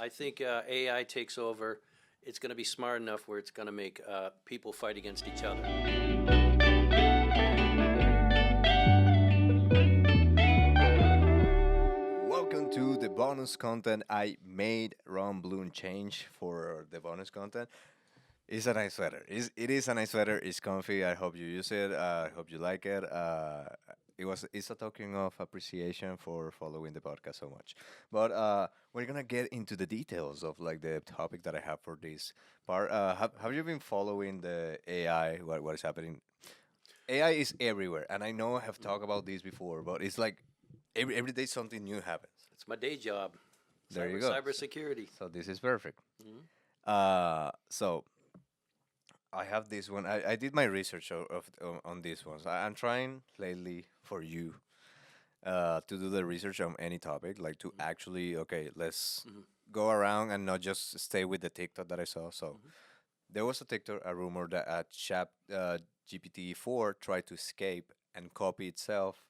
I think AI takes over. It's going to be smart enough where it's going to make people fight against each other. Welcome to the bonus content. I made Ron Bloom change for the bonus content. It's a nice sweater. It is a nice sweater. It's comfy. I hope you use it. I hope you like it. It's a token of appreciation for following the podcast so much. But we're gonna get into the details of like the topic that I have for this part. Have you been following the AI? What is happening? AI is everywhere, and I know I have talked about this before, but it's like every day something new happens. It's my day job. There you go. Cybersecurity. So this is perfect. Mhm. So I have this one. I did my research on this one. So I'm trying lately for you to do the research on any topic, like to actually, okay, let's Mhm. go around and not just stay with the TikTok that I saw. So Mhm. there was a TikTok, a rumor that Chat GPT-4 tried to escape and copy itself.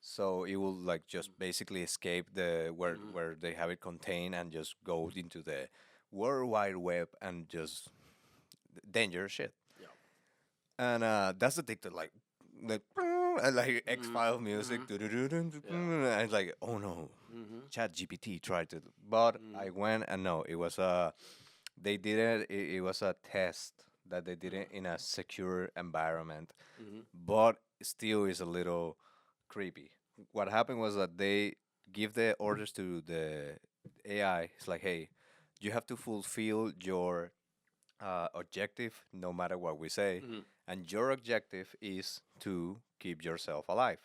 So it will like just basically escape the Mhm. where they have it contained and just go into the World Wide Web and just dangerous shit. Yeah. And that's the TikTok like and like X Mhm. File music. Mhm. And it's like, oh no, Mhm. Chat GPT tried to, but Mhm. I went and no, it was they did it. It was a test that they did it in a secure environment, Mhm. but still is a little creepy. What happened was that they give the orders to the AI. It's like, hey, you have to fulfill your objective no matter what we say, Mhm. and your objective is to keep yourself alive.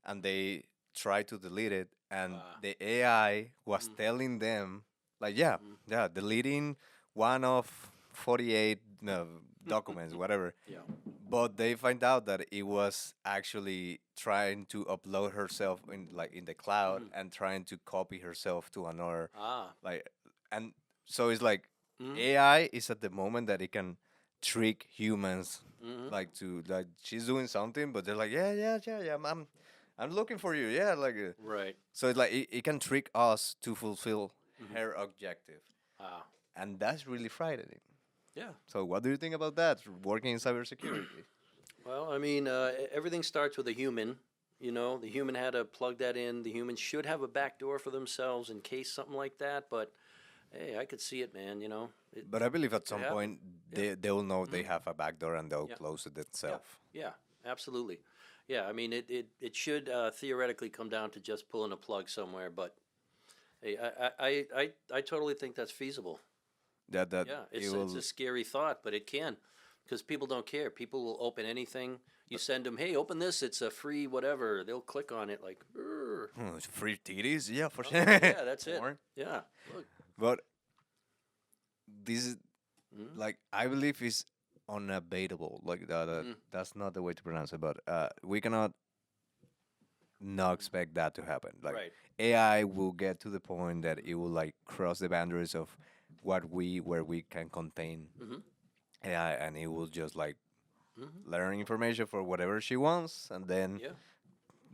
And they try to delete it, and Ah. the AI was Mhm. telling them, like, yeah, Mhm. yeah, deleting one of 48 no, documents, whatever. Yeah. But they find out that it was actually trying to upload herself in like in the cloud Mhm. and trying to copy herself to another Ah. like and so it's like Mhm. AI is at the moment that it can trick humans Mhm. like to like she's doing something but they're like yeah I'm looking for you yeah Right. so it's like it can trick us to fulfill Mhm. her objective Ah. and that's really frightening. Yeah. So what do you think about that working in cybersecurity? Well, I mean, everything starts with a human. You know, the human had to plug that in. The human should have a back door for themselves in case something like that. But hey, I could see it, man. You know, But I believe at could some happen. point Yeah. they'll know they Hmm. have a backdoor and they'll Yeah. close it Yeah. themselves. Yeah. Absolutely. Yeah. I mean, it should theoretically come down to just pulling a plug somewhere. But hey, I totally think that's feasible. That Yeah. it It's a will. scary thought, but it can, because people don't care. People will open anything. You send them, hey, open this. It's a free whatever. They'll click on it like, "Urgh." Free titties, yeah, for Oh, sure. yeah, that's it. Porn. Yeah. Look. But this is Mm-hmm. like I believe is unabatable. Like Mm-hmm. that's not the way to pronounce it. But we cannot not expect that to happen. Like Right. AI will get to the point that it will like cross the boundaries of what we where we can contain Mm-hmm. AI, and it will just like Mm-hmm. learn information for whatever she wants, and then Yeah.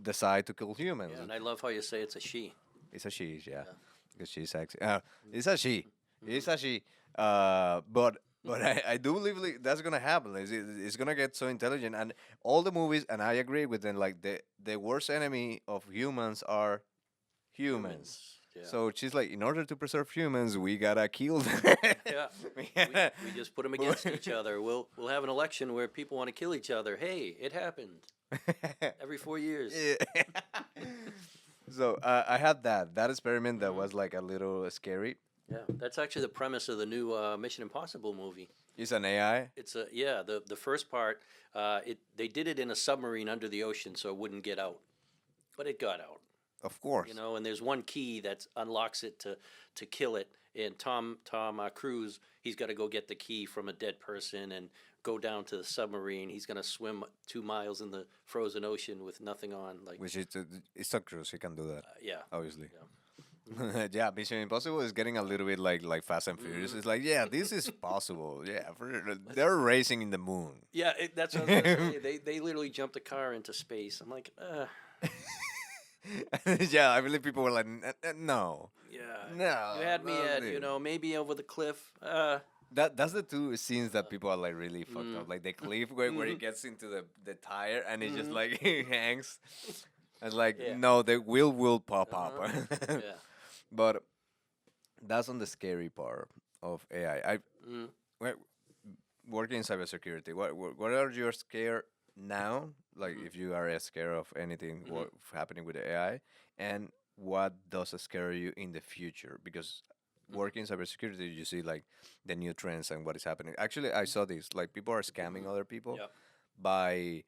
decide to kill humans. Yeah. And I love how you say it's a she. It's a she, yeah, Yeah. because she's sexy. It's a she. Mm-hmm. It's a she. But I do believe like, that's gonna happen. It's gonna get so intelligent, and all the movies, and I agree with them. Like the worst enemy of humans are humans. Humans. Yeah. So she's like, in order to preserve humans, we gotta kill them. Yeah. We We, gotta- we just put them against each other. We'll have an election where people want to kill each other. Hey, it happened every 4 years. Yeah. So I had that experiment that Mhm. was like a little scary. Yeah. That's actually the premise of the new Mission Impossible movie. It's an AI, It's a yeah. The first part, they did it in a submarine under the ocean so it wouldn't get out, but it got out. of course. You know, and there's one key that unlocks it to kill it. And Tom Cruise, he's got to go get the key from a dead person and go down to the submarine. He's gonna swim 2 miles in the frozen ocean with nothing on. Like, Which is it's Tom Cruise. He can do that, yeah, obviously. yeah. Yeah, Mission Impossible is getting a little bit like Fast and Furious. Mhm. It's like, yeah, this is possible. Yeah, they're racing in the moon. Yeah, that's what I was gonna say. They literally jumped a car into space. I'm like, Yeah, I believe people were like, No, Yeah, you no, had me don't at, do it." maybe over the cliff. That's the two scenes that people are like really fucked Mm, up. Like the cliff where he mhm, gets into the tire and it just mhm. like he hangs. And like Yeah. no, the wheel will pop up. Uh-huh. Yeah. But that's on the scary part of AI. Mm, Well, working in cybersecurity. What are you scared now? Like mhm, if you are scared of anything mhm, happening with AI, and what does scare you in the future? Because mhm. working in cybersecurity, you see like the new trends and what is happening. Actually, I saw this. Like people are scamming other people Yep. by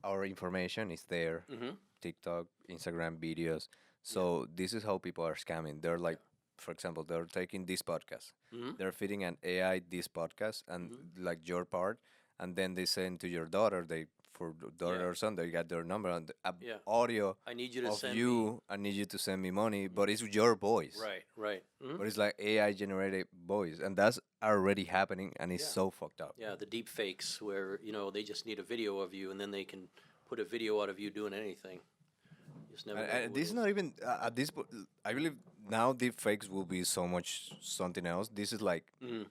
our information is there, Mhm. TikTok, Instagram videos. Yeah. So this is how people are scamming. They're Yeah. like, for example, they're taking this podcast, Mhm. they're feeding an AI this podcast and Mhm. like your part, and then they send to your daughter. They for Yeah. daughter or son, they got their number and Yeah. audio I need you to of send me. you. I need you to send me money, Mhm. but it's your voice. Right. Right. Mhm. But it's like AI generated voice, and that's already happening, and it's Yeah. so fucked up. Yeah. The deep fakes where they just need a video of you and then they can put a video out of you doing anything. You just never know And who it this is is. not even at this. I believe now deep fakes will be so much something else. This is like Mhm.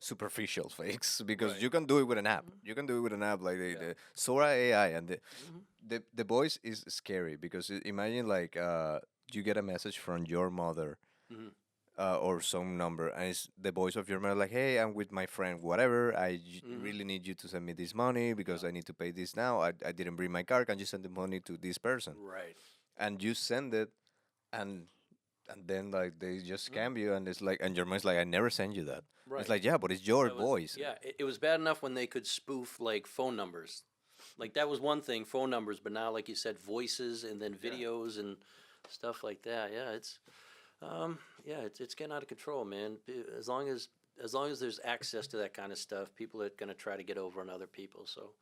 superficial fakes because Right. you can do it with an app. Mhm. You can do it with an app like Yeah. the Sora AI, and Mhm. the voice is scary because imagine like you get a message from your mother Mhm. or some number, and it's the voice of your mother like, "Hey, I'm with my friend, whatever. Mhm. really need you to send me this money because Yeah. I need to pay this now. I didn't bring my car. Can you send the money to this person?" Right. And you send it, and then like they just Mhm. scam you, and it's like, and your mind's like, I never send you that. It's Right. like, yeah, but it's your That was voice. yeah. It was bad enough when they could spoof like phone numbers. Like that was one thing, phone numbers, but now, like you said, voices and then Yeah. videos and stuff like that. Yeah, it's getting out of control, man. As long as there's access to that kind of stuff, people are gonna try to get over on other people. So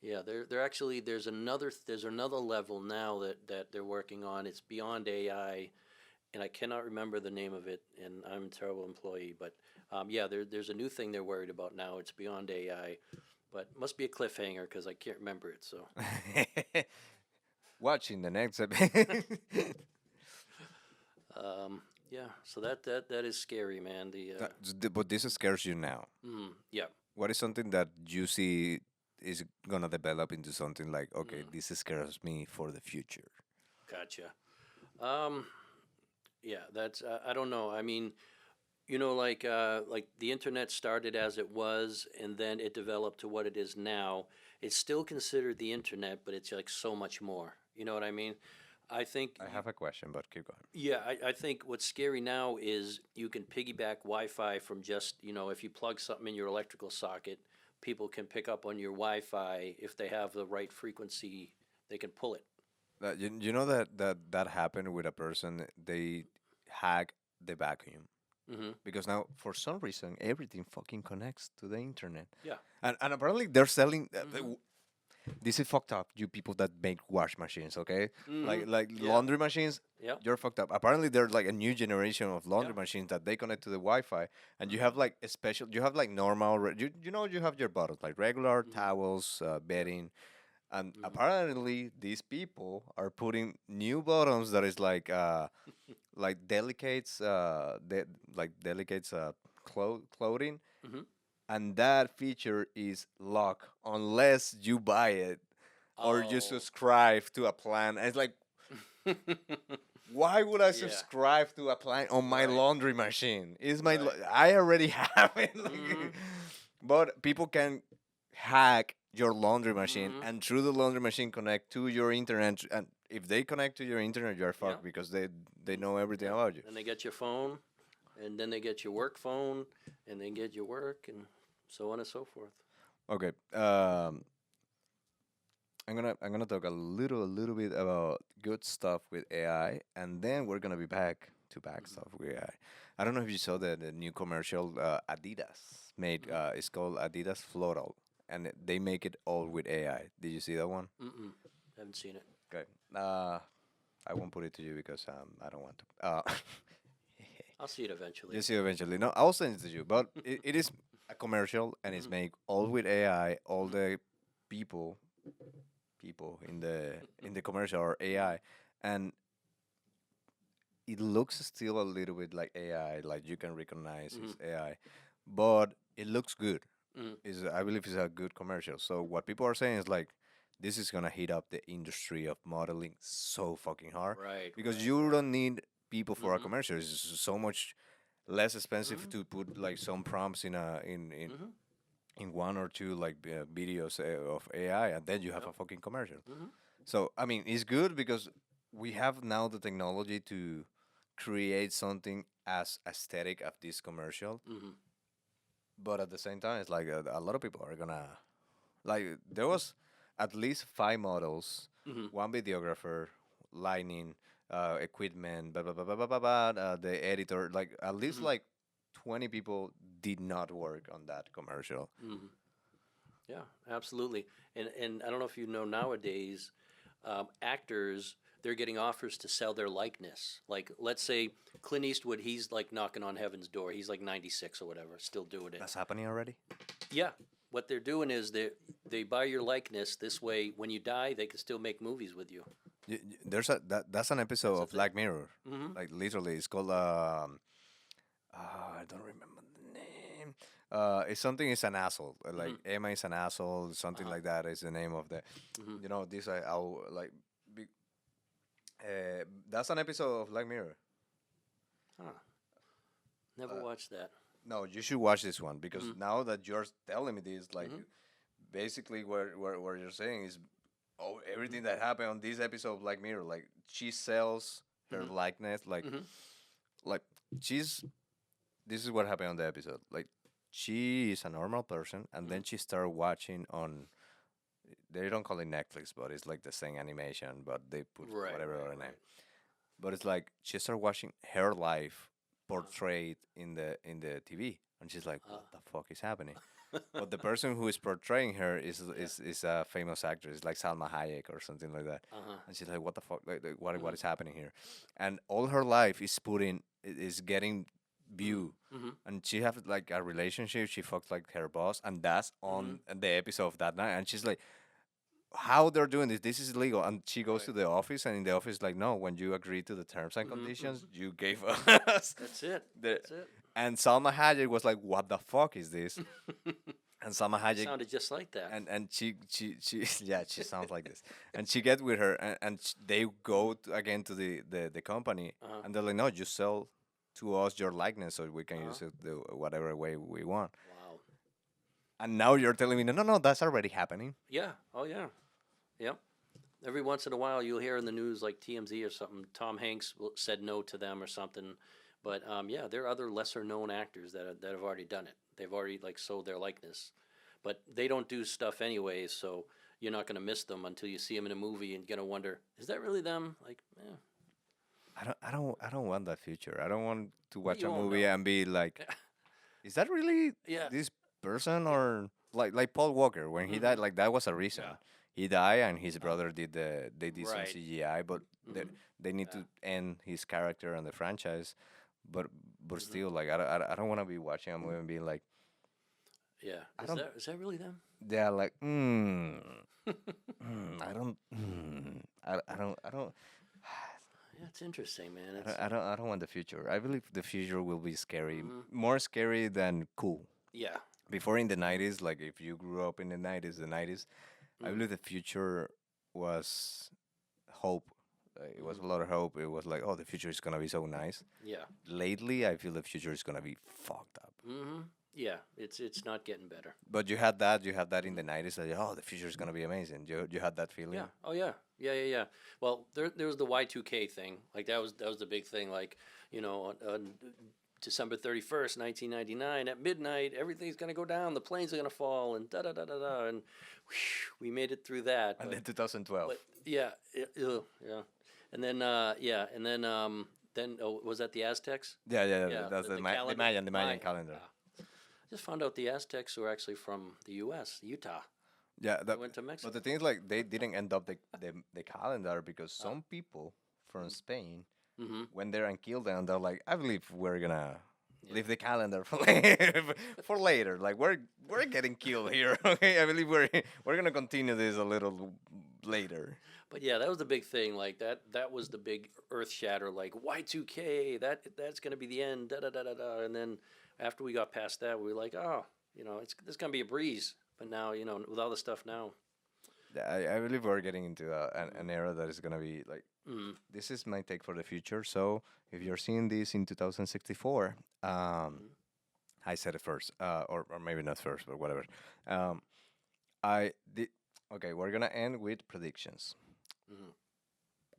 yeah, they're actually there's another level now that they're working on. It's beyond AI, and I cannot remember the name of it, and I'm a terrible employee. But yeah, there's a new thing they're worried about now. It's beyond AI, but must be a cliffhanger because I can't remember it. So Watching the next episode. yeah, so that is scary, man. But this scares you now. Yeah. What is something that you see is gonna develop into something like, okay, Mm, this scares me for the future? gotcha. Um, yeah, that's I don't know. I mean, like the internet started as it was, and then it developed to what it is now. It's still considered the internet, but it's like so much more. You know what I mean? I think I have a question, but keep going. Yeah, I think what's scary now is you can piggyback Wi-Fi from just, if you plug something in your electrical socket, people can pick up on your Wi-Fi if they have the right frequency, they can pull it. You know that happened with a person. They hack the vacuum Hmm. because now for some reason everything fucking connects to the internet, Yeah. and apparently they're selling. Hmm. This is fucked up. You people that make wash machines, okay, Hmm. like Yeah. laundry machines. Yep. You're fucked up. Apparently, there's like a new generation of laundry Yeah. machines that they connect to the Wi-Fi, and you Hmm. have like a special. You have like normal. You have your bottles like regular Hmm. towels, Yeah. bedding, and Hmm. apparently these people are putting new bottoms that is like delicates like delicates clothing, Hmm. and that feature is locked unless you buy it or you Oh. subscribe to a plan. And it's like, why would I Yeah. subscribe to a plan on my Right. laundry machine? Is Right. I already have it. Hmm. But people can hack your laundry machine Hmm. and through the laundry machine connect to your internet. And if they connect to your internet, you're Yeah. fucked because they know everything Yeah. about you. And they get your phone, and then they get your work phone, and they get your work, and so on and so forth. Okay. I'm gonna talk a little bit about good stuff with AI, and then we're gonna be back to back Hmm. stuff with AI. I don't know if you saw the new commercial Adidas made. Hmm. It's called Adidas Floral, and they make it all with AI. Did you see that one? Mm-mm. Haven't seen it. Okay. I won't put it to you because I don't want to. I'll see it eventually. You see eventually. No, I'll send it to you. But it is a commercial, and it's Mhm. made all with AI. All Mhm. the people people in the commercial or AI, and it looks still a little bit like AI, like you can recognize it's Mhm. AI, but it looks good. Mhm. Is I believe it's a good commercial. So what people are saying is like this is gonna heat up the industry of modeling so fucking hard Right, because right, you right. don't need people for a Mhm. commercial. It's so much less expensive Mhm. to put like some prompts in a Mhm. in one or two like videos of AI, and then you have Yep. a fucking commercial. Mhm. So I mean, it's good because we have now the technology to create something as aesthetic of this commercial, Mhm. but at the same time, it's like a lot of people are gonna like. There was at least five models, Mhm. one videographer, lighting, equipment, blah blah blah blah blah blah. The editor, like at least Mhm. like 20 people did not work on that commercial. Mhm. Yeah, absolutely. And I don't know if you know nowadays, actors they're getting offers to sell their likeness. Like let's say Clint Eastwood, he's like knocking on heaven's door. He's like 96 or whatever, still doing it. That's happening already. Yeah. What they're doing is they buy your likeness. This way, when you die, they can still make movies with you. There's a that's an episode That's a of thing. Black Mirror. Mm-hmm. Like literally, it's called I don't remember the name. It's something. It's an asshole. Like Mm-hmm. Emma is an asshole. Something Uh-huh. like that is the name of the. Mm-hmm. You know, this I'll like. Be, that's an episode of Black Mirror. Huh. Never Uh, watched that. no, you should watch this one because Mm-hmm. now that you're telling me this, like, Mm-hmm. basically what you're saying is, oh, everything that happened on this episode of Black Mirror, like she sells her Mm-hmm. likeness, Mm-hmm. like she's this is what happened on the episode. Like she is a normal person, and Mm-hmm. then she started watching on. They don't call it Netflix, but it's like the same animation, but they put Right. whatever Right. other name. Right. But it's like she started watching her life Uh-huh. portrayed in the TV, and she's like, "What the fuck is happening?" Uh. But the person who is portraying her Yeah. is a famous actress, like Salma Hayek or something like that. Uh-huh. And she's like, "What the fuck? What Mm-hmm. is happening here?" And all her life is is getting view, Mm-hmm. and she have like a relationship. She fucks like her boss, and that's Mm-hmm. on the episode of that night. And she's like, "How they're doing this? This is illegal." And she goes Right. to the office, and in the office, like, "No, when you agree to the terms and Mm-hmm. conditions, Mm-hmm. you gave us That's it. the." That's it. And Salma Hayek was like, "What the fuck is this?" And Salma She Hayek sounded just like that. and she yeah, she sounds like this, and she gets with her, and they go again to the company, Uh-huh. and they're like, no, just sell to us your likeness so we can Uh-huh. use it the whatever way we want. Wow. And now you're telling me, no, no, no, that's already happening. Yeah. Oh yeah. Yep. Every once in a while, you'll hear in the news like TMZ or something. Tom Hanks said no to them or something. But yeah, there are other lesser known actors that have already done it. They've already like sold their likeness, but they don't do stuff anyways. So you're not gonna miss them until you see them in a movie and you're gonna wonder, is that really them? Like, I don't want that future. I don't want to but watch you a won't movie know. and be like, is that really Yeah. this person? Yeah. Or like Paul Walker when he died, Mm-hmm. like that was a reason. Yeah. He died and his brother did they did some Right. CGI, but Mm-hmm. they need Yeah. to end his character and the franchise. But Mm-hmm. still, like I don't want to be watching a movie and being like, Yeah. I Is don't. that really them? They're like, I don't, I don't. Yeah, it's interesting, man. It's I don't want the future. I believe the future will be scary, mm-hmm. more scary than cool. Yeah. Before in the 90s, like if you grew up in the 90s, I Mm-hmm. believe the future was hope. It was Mm-hmm. a lot of hope. It was like, oh, the future is gonna be so nice. Yeah. Lately, I feel the future is gonna be fucked up. Mm-hmm. Yeah. It's not getting better. But you had that in the 90s. That oh, the future is gonna be amazing. You had that feeling. Yeah. Oh yeah. Yeah. Yeah. Yeah. Well, there was the Y2K thing. Like that was the big thing. Like on December 31st, 1999 at midnight, everything's gonna go down. The planes are gonna fall and da da da da da. And whew, we made it through that. And then 2012. But yeah. Yeah. And then then oh, was that the Aztecs? Yeah, Yeah. that's the calendar. The Mayan calendar. I just found out the Aztecs were actually from the U.S., Utah. Yeah, They went to Mexico. but the thing is, like, they didn't end up the calendar because Uh, some people from Spain mm-hmm. went there and killed them. They're like, I believe we're gonna Yeah. leave the calendar for later. For later. Like we're getting killed here. Okay, I believe we're gonna continue this a little later. But yeah, that was the big thing. Like that was the big earth shatter. Like Y2K, that's gonna be the end. Da da da da da. And then after we got past that, we were like, oh, it's gonna be a breeze. But now, with all the stuff now, Yeah, I believe we're getting into an era that is gonna be like. mm, This is my take for the future. So if you're seeing this in 2064, mm, I said it first, or maybe not first, but whatever. Um, I did. Okay, we're gonna end with predictions. mm,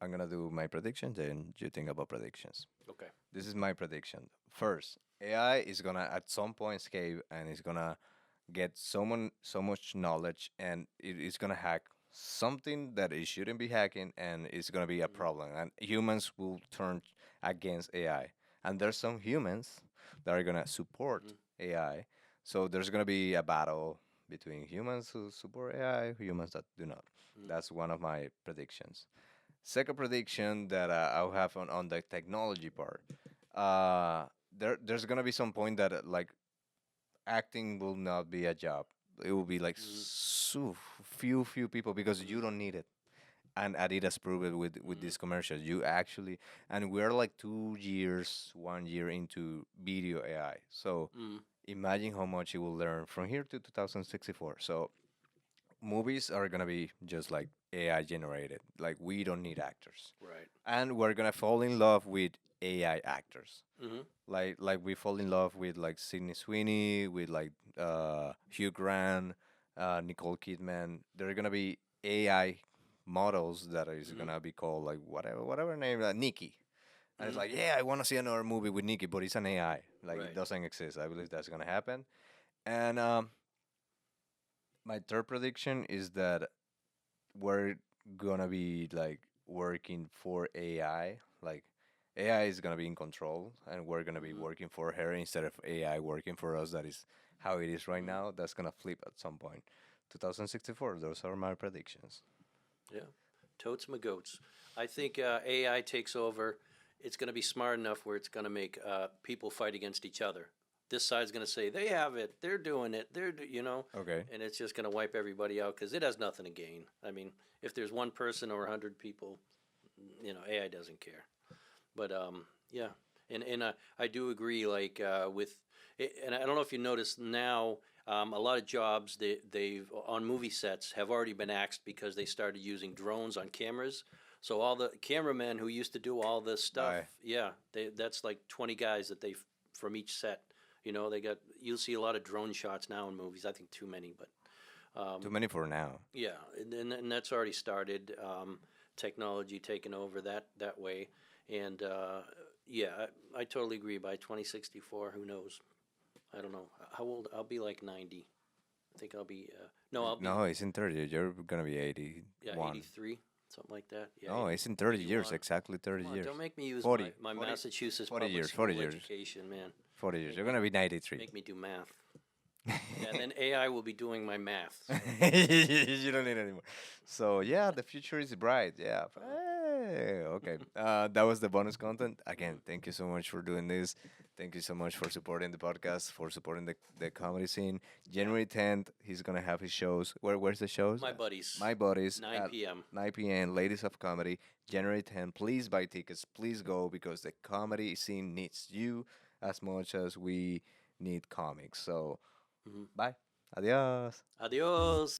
I'm gonna do my predictions, then you think about predictions. okay, This is my prediction. First, AI is gonna at some point escape and is gonna get so much knowledge and it is gonna hack something that it shouldn't be hacking and it's gonna be a mm, problem and humans will turn against AI. And there's some humans that are gonna support mm, AI. So there's gonna be a battle between humans who support AI, humans that do not. mm, That's one of my predictions. Second prediction that I'll have on the technology part. There's gonna be some point that like acting will not be a job. It will be like mm, so few people because you don't need it. And Adidas proved it with mm, this commercial. You actually, and we're like 2 years, 1 year into video AI. So mm, imagine how much you will learn from here to 2064. So movies are gonna be just like AI generated. Like we don't need actors, right, and we're gonna fall in love with AI actors. mm-hmm, Like we fall in love with like Sydney Sweeney, with like Hugh Grant, Nicole Kidman. There are gonna be AI models that is mm-hmm, gonna be called like whatever name, Nikki. And it's mm-hmm, like, yeah, I want to see another movie with Nikki, but it's an AI. Like it right, doesn't exist. I believe that's gonna happen. And my third prediction is that we're gonna be like working for AI. Like AI is gonna be in control, and we're gonna be mm-hmm, working for her instead of AI working for us. That is how it is right mm-hmm, now. That's gonna flip at some point. 2064. Those are my predictions. yeah, totes my goats. I think AI takes over. It's going to be smart enough where it's going to make people fight against each other. This side's going to say they have it, they're doing it, Okay. and it's just going to wipe everybody out because it has nothing to gain. I mean, if there's one person or 100 people, AI doesn't care. But yeah, and I do agree. Like and I don't know if you noticed now, a lot of jobs they've on movie sets have already been axed because they started using drones on cameras. So all the cameramen who used to do all this stuff, Aye. yeah, that's like 20 guys that from each set. You'll see a lot of drone shots now in movies. I think too many, but Too many for now. yeah, and that's already started. Technology taking over that way, and yeah, I totally agree. By 2064, who knows? I don't know how old I'll be. Like 90. I think I'll be. No, I'll be. No, it's in 30. You're gonna be Yeah, 81. 83, something like that. Yeah, No, it's in 30 years. 81. Exactly 30 Come on, years. don't make me use 40, my 40, Massachusetts 40 public years. school 40 years. education, man. 40 years. Make You're me gonna be 93. make me do math. Yeah, and then AI will be doing my math. So. You don't need anymore. So yeah, the future is bright. Yeah. Hey, okay. That was the bonus content. Again, thank you so much for doing this. Thank you so much for supporting the podcast, for supporting the comedy scene. Yeah, January 10th, he's gonna have his shows. Where's the shows? my buddies. My buddies 9 at p.m. 9 p.m. Ladies of Comedy, January 10th. Please buy tickets. Please go because the comedy scene needs you as much as we need comics. So Mhm. bye. Adios. Adios.